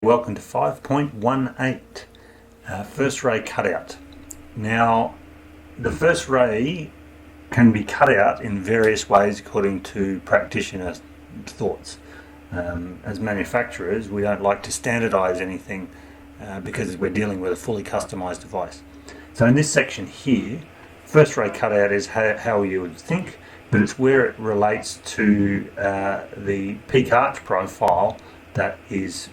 Welcome to 5.18, first ray cutout. Now, the first ray can be cut out in various ways according to practitioner thoughts. As manufacturers, we don't like to standardize anything because we're dealing with a fully customized device. So in this section here, first ray cutout is how you would think, but it's where it relates to the peak arch profile that is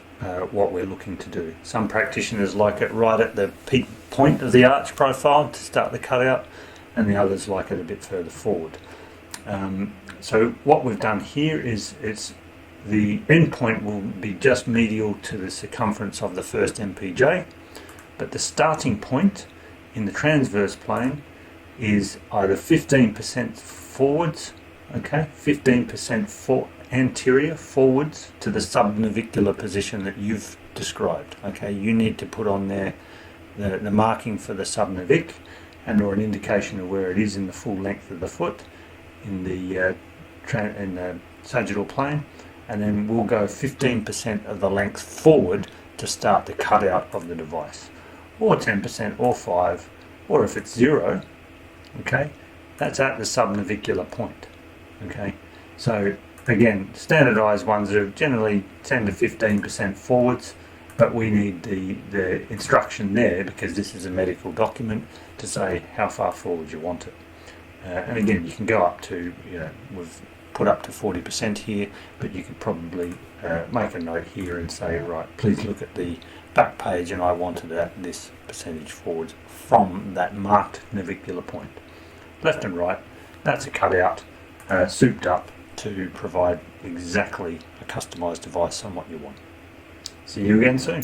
what we're looking to do. Some practitioners like it right at the peak point of the arch profile to start the cutout, and the others like it a bit further forward. So what we've done here is the end point will be just medial to the circumference of the first MPJ, but the starting point in the transverse plane is either 15% forwards, 15% anterior forwards to the subnavicular position that you've described. You need to put on there the marking for the subnavic or an indication of where it is in the full length of the foot in the sagittal plane, and then we'll go 15% of the length forward to start the cutout of the device, or 10% or 5, or if it's 0, that's at the subnavicular point. So again, standardized ones are generally 10 to 15% forwards, but we need the instruction there because this is a medical document to say how far forward you want it. And again, you can go up to, we've put up to 40% here, but you could probably make a note here and say, right, please look at the back page and I want it at this percentage forwards from that marked navicular point. Left and right, that's a cutout, souped up to provide exactly a customized device on what you want. See you again soon.